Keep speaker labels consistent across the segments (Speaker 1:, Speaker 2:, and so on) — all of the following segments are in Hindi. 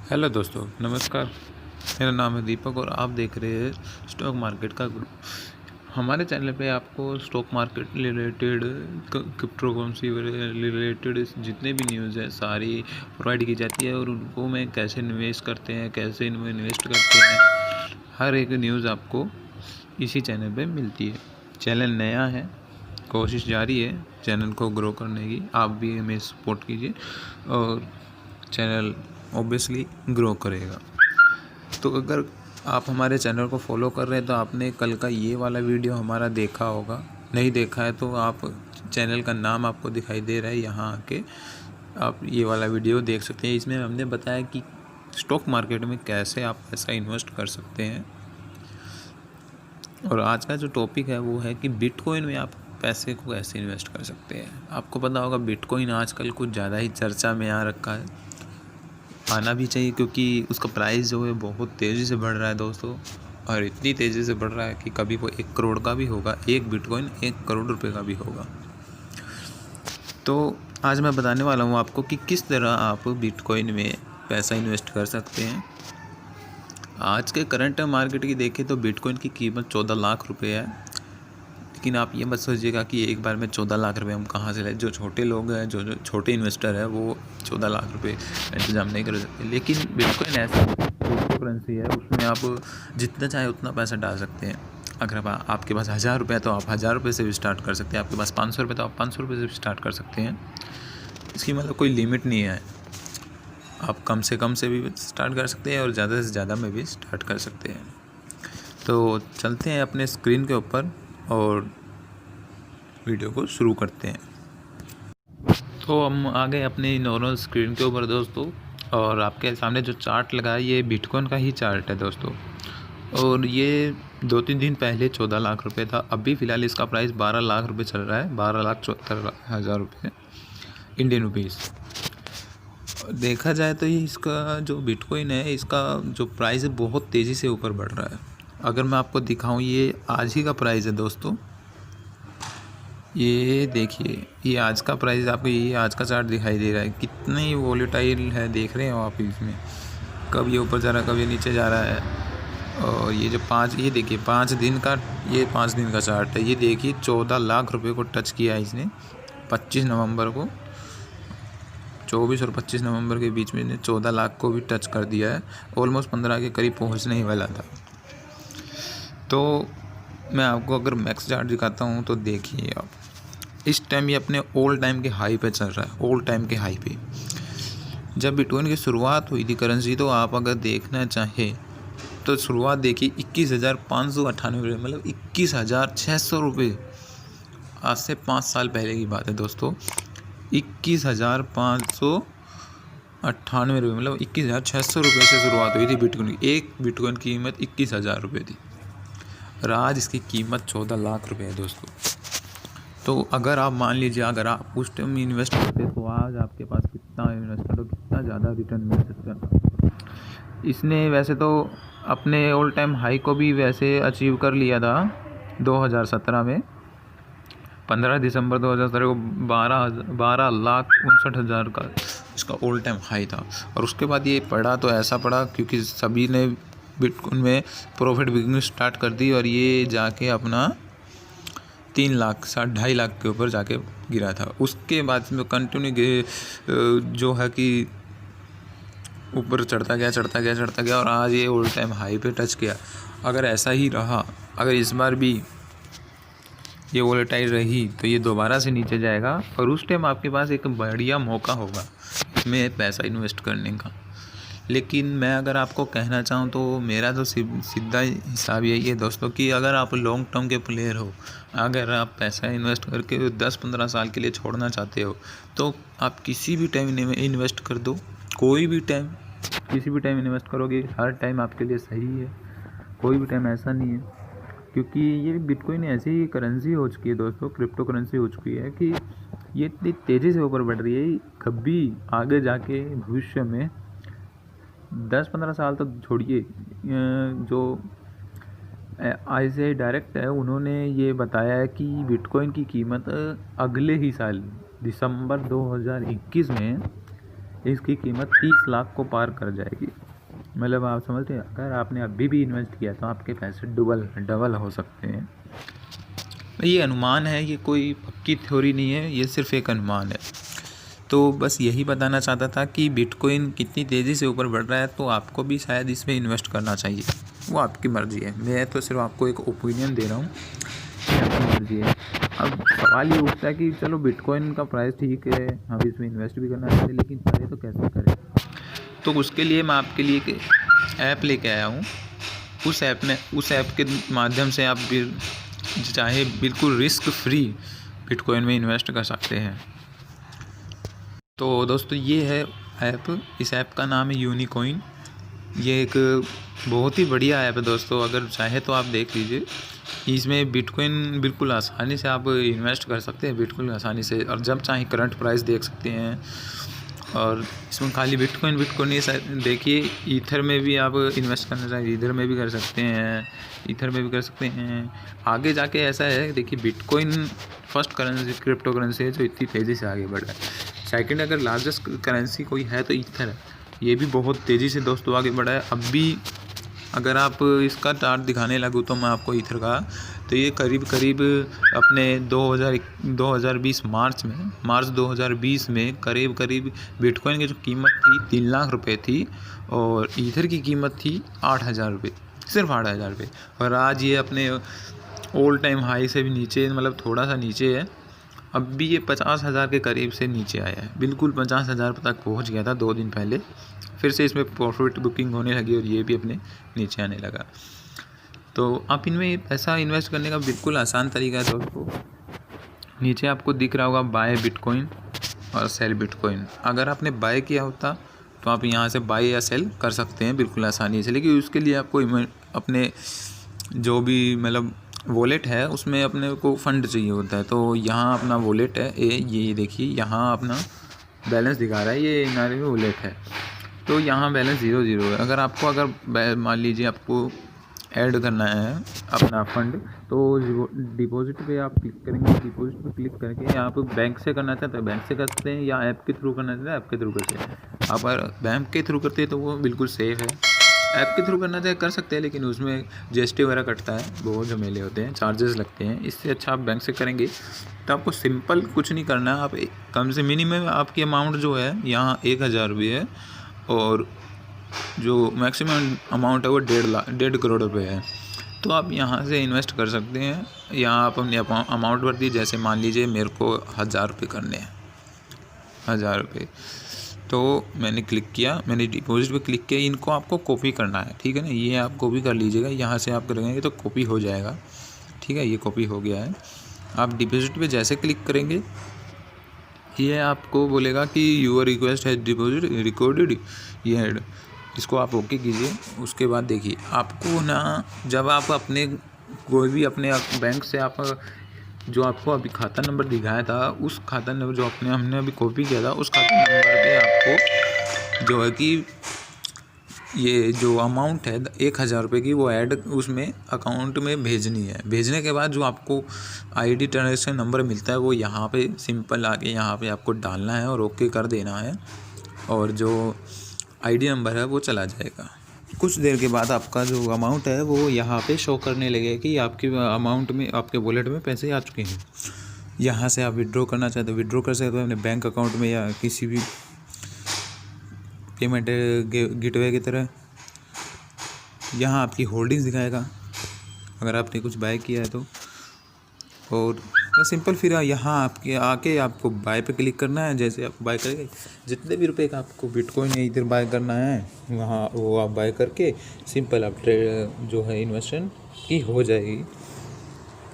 Speaker 1: हेलो दोस्तों, नमस्कार। मेरा नाम है दीपक और आप देख रहे हैं स्टॉक मार्केट का ग्रुप। हमारे चैनल पे आपको stock market related, crypto currency related जितने भी न्यूज़ है सारी प्रोवाइड की जाती है और उनको में कैसे निवेश करते हैं, कैसे इनमें इन्वेस्ट करते हैं, हर एक न्यूज़ आपको इसी चैनल पे मिलती है। चैनल नया है, कोशिश जारी है चैनल को ग्रो करने की। आप भी हमें सपोर्ट कीजिए और चैनल ऑब्वियसली ग्रो करेगा। तो अगर आप हमारे चैनल को फॉलो कर रहे हैं तो आपने कल का ये वाला वीडियो हमारा देखा होगा। नहीं देखा है तो आप चैनल का नाम आपको दिखाई दे रहा है, यहाँ आके आप ये वाला वीडियो देख सकते हैं। इसमें हमने बताया कि स्टॉक मार्केट में कैसे आप पैसा इन्वेस्ट कर सकते हैं। और आज का जो टॉपिक है वो है कि बिटकॉइन में आप पैसे को कैसे इन्वेस्ट कर सकते हैं। आपको पता होगा बिटकॉइन आजकल कुछ ज़्यादा ही चर्चा में आ रखा है, आना भी चाहिए क्योंकि उसका प्राइस जो है बहुत तेज़ी से बढ़ रहा है दोस्तों। और इतनी तेज़ी से बढ़ रहा है कि कभी वो 1 करोड़ का भी होगा, एक बिटकॉइन 1 करोड़ रुपए का भी होगा। तो आज मैं बताने वाला हूँ आपको कि किस तरह आप बिटकॉइन में पैसा इन्वेस्ट कर सकते हैं। आज के करंट मार्केट की देखें तो बिटकॉइन की कीमत 14 लाख रुपए है। लेकिन आप ये मत सोचिएगा कि एक बार में 14 लाख रुपए हम कहाँ से लाए। जो छोटे लोग हैं, जो छोटे इन्वेस्टर है, वो 14 लाख रुपए इंतजाम नहीं कर सकते। लेकिन बिटकॉइन ऐसा क्रिप्टो करेंसी है, उसमें आप जितना चाहे उतना पैसा डाल सकते हैं। अगर आपके पास 1000 रुपये है तो आप 1000 रुपये से भी स्टार्ट कर सकते हैं। आपके पास 500 रुपये तो आप 500 रुपये से भी स्टार्ट कर सकते हैं। इसकी मतलब कोई लिमिट नहीं है। आप कम से भी स्टार्ट कर सकते हैं और ज़्यादा से ज़्यादा में भी स्टार्ट कर सकते हैं। तो चलते हैं अपने स्क्रीन के ऊपर और वीडियो को शुरू करते हैं। तो हम आ गए अपने नॉर्मल स्क्रीन के ऊपर दोस्तों, और आपके सामने जो चार्ट लगा है ये बिटकॉइन का ही चार्ट है दोस्तों। और ये 2-3 दिन पहले 14 लाख रुपए था। अभी फ़िलहाल इसका प्राइस 12 लाख रुपए चल रहा है, 12,74,000 रुपये इंडियन रुपीज़। देखा जाए तो ये इसका जो बिटकॉइन है, इसका जो प्राइस है बहुत तेज़ी से ऊपर बढ़ रहा है। अगर मैं आपको दिखाऊं, ये आज ही का प्राइस है दोस्तों। ये देखिए, ये आज का प्राइस आपको, ये आज का चार्ट दिखाई दे रहा है। कितनी वॉलेटाइल है, देख रहे हो आप इसमें, कब ये ऊपर जा रहा है, कब ये नीचे जा रहा है। और ये जो ये देखिए 5 दिन का, ये 5 दिन का चार्ट है। ये देखिए 14 लाख रुपए को टच किया है इसने 25 नवंबर को। 24 और 25 नवंबर के बीच में इसने 14 लाख को भी टच कर दिया है। ऑलमोस्ट 15 के करीब पहुँचने ही वाला था। तो मैं आपको अगर मैक्स चार्ट दिखाता हूँ तो देखिए आप, इस टाइम ये अपने ऑल टाइम के हाई पे चल रहा है, ऑल टाइम के हाई पे। जब बिटकॉइन की शुरुआत हुई थी करेंसी, तो आप अगर देखना चाहें तो शुरुआत देखिए 21,598 रुपये, मतलब 21,600 रुपये। आज से 5 साल पहले की बात है दोस्तों। 21,598 रुपये, मतलब 21,600 रुपये से शुरुआत हुई थी बिटकॉइन की। एक बिटकॉइन की कीमत 21,000 रुपये थी और आज इसकी कीमत 14 लाख रुपये है दोस्तों। तो अगर आप मान लीजिए, अगर आप उस टाइम इन्वेस्ट करते तो आज आपके पास कितना इन्वेस्टमेंट हो, कितना ज़्यादा रिटर्न मिल सकता है। इसने वैसे तो अपने ऑल टाइम हाई को भी वैसे अचीव कर लिया था 2017 में। 15 दिसंबर 2017 को 12,59,000 का इसका ऑल टाइम हाई था। और उसके बाद ये पड़ा तो ऐसा पड़ा क्योंकि सभी ने बिटकॉइन में प्रॉफिट बिजनेस स्टार्ट कर दी, और ये जाके अपना 3 लाख 2.5 लाख के ऊपर जाके गिरा था। उसके बाद में कंटिन्यू जो है कि ऊपर चढ़ता गया और आज ये ऑल टाइम हाई पे टच किया। अगर ऐसा ही रहा, अगर इस बार भी ये वोलेटाइल रही तो ये दोबारा से नीचे जाएगा, और उस टाइम आपके पास एक बढ़िया मौका होगा इसमें पैसा इन्वेस्ट करने का। लेकिन मैं अगर आपको कहना चाहूँ तो मेरा तो सीधा हिसाब यही है दोस्तों कि अगर आप लॉन्ग टर्म के प्लेयर हो, अगर आप पैसा इन्वेस्ट करके 10-15 साल के लिए छोड़ना चाहते हो, तो आप किसी भी टाइम इन्वेस्ट कर दो। कोई भी टाइम, किसी भी टाइम इन्वेस्ट करोगे, हर टाइम आपके लिए सही है। कोई भी टाइम ऐसा नहीं है, क्योंकि ये बिटकॉइन ऐसी करेंसी हो चुकी है दोस्तों, क्रिप्टो करेंसी हो चुकी है कि ये इतनी तेज़ी से ऊपर बढ़ रही है। कभी आगे जाके भविष्य में 10-15 साल तो छोड़िए, जो ICICI डायरेक्ट है, उन्होंने ये बताया है कि बिटकॉइन की कीमत अगले ही साल दिसंबर 2021 में इसकी कीमत 30 लाख को पार कर जाएगी। मतलब आप समझते हैं, अगर आपने अभी भी इन्वेस्ट किया तो आपके पैसे डबल हो सकते हैं। ये अनुमान है, ये कोई पक्की थ्योरी नहीं है, ये सिर्फ एक अनुमान है। तो बस यही बताना चाहता था कि बिटकॉइन कितनी तेज़ी से ऊपर बढ़ रहा है, तो आपको भी शायद इसमें इन्वेस्ट करना चाहिए। वो आपकी मर्ज़ी है, मैं तो सिर्फ आपको एक ओपिनियन दे रहा हूँ, आपकी मर्ज़ी है। अब सवाल ये उठता है कि चलो बिटकॉइन का प्राइस ठीक है, हम इसमें इन्वेस्ट भी करना चाहते हैं, लेकिन करें तो कैसे करें। तो उसके लिए मैं आपके लिए एक ऐप लेके आया हूँ। उस ऐप के माध्यम से आप चाहे बिल्कुल रिस्क फ्री बिटकॉइन में इन्वेस्ट कर सकते हैं। तो दोस्तों ये है ऐप, इस ऐप का नाम है यूनिकॉइन। ये एक बहुत ही बढ़िया ऐप है दोस्तों, अगर चाहे तो आप देख लीजिए। इसमें बिटकॉइन बिल्कुल आसानी से आप इन्वेस्ट कर सकते हैं, बिल्कुल आसानी से, और जब चाहे करंट प्राइस देख सकते हैं। और इसमें खाली बिटकॉइन नहीं, देखिए ईथर में भी आप इन्वेस्ट करना चाहिए, इधर में भी कर सकते हैं, ईथर में भी कर सकते हैं। आगे जाके ऐसा है, देखिए bitcoin first currency crypto currency है जो इतनी तेज़ी से आगे बढ़ रहा है। सेकंड अगर लार्जेस्ट करेंसी कोई है तो ईथर है, ये भी बहुत तेज़ी से दोस्तों आगे बढ़ा है। अब भी अगर आप इसका चार्ट दिखाने लगूँ तो मैं आपको ईथर का, तो ये करीब अपने 2020 मार्च 2020 में करीब बिटकॉइन की जो कीमत थी 3 लाख रुपए थी, और ईथर की कीमत थी 8,000 रुपये, सिर्फ 8,000 रुपये। और आज ये अपने ऑल टाइम हाई से भी नीचे, मतलब थोड़ा सा नीचे है। अब भी ये 50,000 के करीब से नीचे आया है, बिल्कुल 50,000 तक पहुंच गया था 2 दिन पहले। फिर से इसमें प्रॉफिट बुकिंग होने लगी और ये भी अपने नीचे आने लगा। तो आप इनमें पैसा इन्वेस्ट करने का बिल्कुल आसान तरीका है दोस्तों। नीचे आपको दिख रहा होगा बाय बिटकॉइन और सेल बिटकॉइन। अगर आपने बाय किया होता तो आप यहाँ से बाय या सेल कर सकते हैं बिल्कुल आसानी से, लेकिन उसके लिए आपको अपने जो भी मतलब वॉलेट है उसमें अपने को फ़ंड चाहिए होता है। तो यहाँ अपना वॉलेट है, ये देखिए यहाँ अपना बैलेंस दिखा रहा है, ये हमारे वॉलेट है। तो यहाँ बैलेंस 0 है। अगर मान लीजिए आपको ऐड करना है अपना फंड, तो डिपॉजिट पे आप क्लिक करेंगे। डिपॉजिट पे क्लिक करके आप बैंक से करना चाहते हैं बैंक से कर सकते हैं, या ऐप के थ्रू करना चाहते हैं ऐप के थ्रू कर सकते हैं। आप अगर बैंक के थ्रू करते हैं तो वो बिल्कुल सेफ़ है। ऐप के थ्रू करना चाहे कर सकते हैं, लेकिन उसमें GST वगैरह कटता है, बहुत झमेले होते हैं, चार्जेस लगते हैं। इससे अच्छा आप बैंक से करेंगे तो आपको सिंपल कुछ नहीं करना है। आप कम से मिनिमम आपकी अमाउंट जो है यहाँ 1,000 रुपये है, और जो मैक्सिमम अमाउंट है वो 1.5 करोड़ रुपये है। तो आप यहाँ से इन्वेस्ट कर सकते हैं। यहाँ आप अपनी अमाउंट भर दी, जैसे मान लीजिए मेरे को 1,000 रुपये करने हैं, 1,000 रुपये। तो मैंने क्लिक किया, मैंने डिपॉजिट पे क्लिक किया। इनको आपको कॉपी करना है, ठीक है ना, ये आप कॉपी कर लीजिएगा। यहाँ से आप करेंगे तो कॉपी हो जाएगा, ठीक है, ये कॉपी हो गया है। आप डिपॉजिट पे जैसे क्लिक करेंगे ये आपको बोलेगा कि यूर रिक्वेस्ट है डिपॉजिट रिकॉर्डेड, ये इसको आप ओके कीजिए। उसके बाद देखिए आपको ना, जब आप अपने कोई भी अपने बैंक से आप जो आपको अभी खाता नंबर दिखाया था, उस खाता नंबर जो हमने अभी कॉपी किया था, उस खाता नंबर पे आपको जो है कि ये जो अमाउंट है 1,000 रुपये की, वो ऐड उसमें अकाउंट में भेजनी है। भेजने के बाद जो आपको ID ट्रांजेक्शन नंबर मिलता है वो यहाँ पे सिंपल आके यहाँ पे आपको डालना है और ओके कर देना है, और जो ID नंबर है वो चला जाएगा। कुछ देर के बाद आपका जो अमाउंट है वो यहाँ पे शो करने लगेगा कि आपके अमाउंट में, आपके वॉलेट में पैसे आ चुके हैं। यहाँ से आप विड्रॉ करना चाहते हो विड्रॉ कर सकते हो अपने बैंक अकाउंट में, या किसी भी पेमेंट गेटवे की तरह। यहाँ आपकी होल्डिंग्स दिखाएगा अगर आपने कुछ बाय किया है तो, और बस सिंपल फिर यहाँ आपके आके आपको बाय पे क्लिक करना है। जैसे आप बाय करेंगे, जितने भी रुपए का आपको बिटकॉइन इधर बाय करना है वहाँ वो आप बाय करके सिंपल आप ट्रेड जो है इन्वेस्टमेंट की हो जाएगी।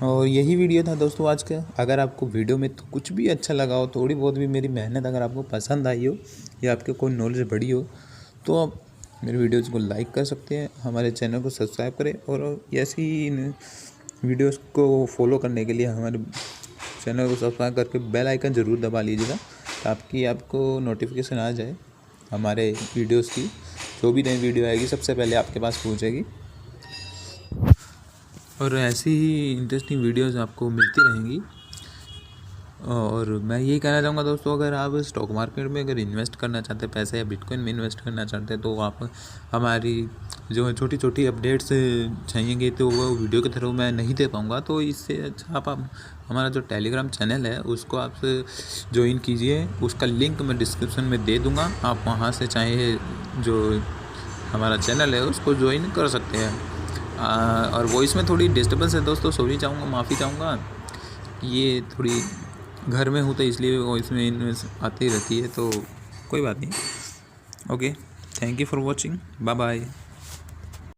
Speaker 1: और यही वीडियो था दोस्तों आज का। अगर आपको वीडियो में तो कुछ भी अच्छा लगा हो, थोड़ी बहुत भी मेरी मेहनत अगर आपको पसंद आई हो, या आपके कोई नॉलेज बढ़ी हो, तो आप मेरे वीडियोज़ को लाइक कर सकते हैं, हमारे चैनल को सब्सक्राइब करें, और ऐसी वीडियोस को फॉलो करने के लिए हमारे चैनल को सब्सक्राइब करके बेल आइकन ज़रूर दबा लीजिएगा, ताकि आपको नोटिफिकेशन आ जाए हमारे वीडियोस की। जो भी नई वीडियो आएगी सबसे पहले आपके पास पहुंचेगी। और ऐसी ही इंटरेस्टिंग वीडियोस आपको मिलती रहेंगी। और मैं यही कहना चाहूँगा दोस्तों, अगर आप स्टॉक मार्केट में अगर इन्वेस्ट करना चाहते हैं पैसे या बिटकॉइन में इन्वेस्ट करना चाहते हैं, तो आप हमारी जो छोटी छोटी अपडेट्स चाहिएंगे तो वो वीडियो के थ्रू मैं नहीं दे पाऊँगा। तो इससे अच्छा आप हमारा जो टेलीग्राम चैनल है उसको आप ज्वाइन कीजिए, उसका लिंक मैं डिस्क्रिप्शन में दे दूँगा। आप वहाँ से चाहे जो हमारा चैनल है उसको ज्वाइन कर सकते हैं। और वॉइस में थोड़ी डिस्टर्बेंस है दोस्तों, सॉरी चाहूँगा, माफ़ी चाहूँगा। ये थोड़ी घर में हूँ तो इसलिए वॉइस में इनमें आती रहती है, तो कोई बात नहीं। Okay, thank you for watching, bye bye.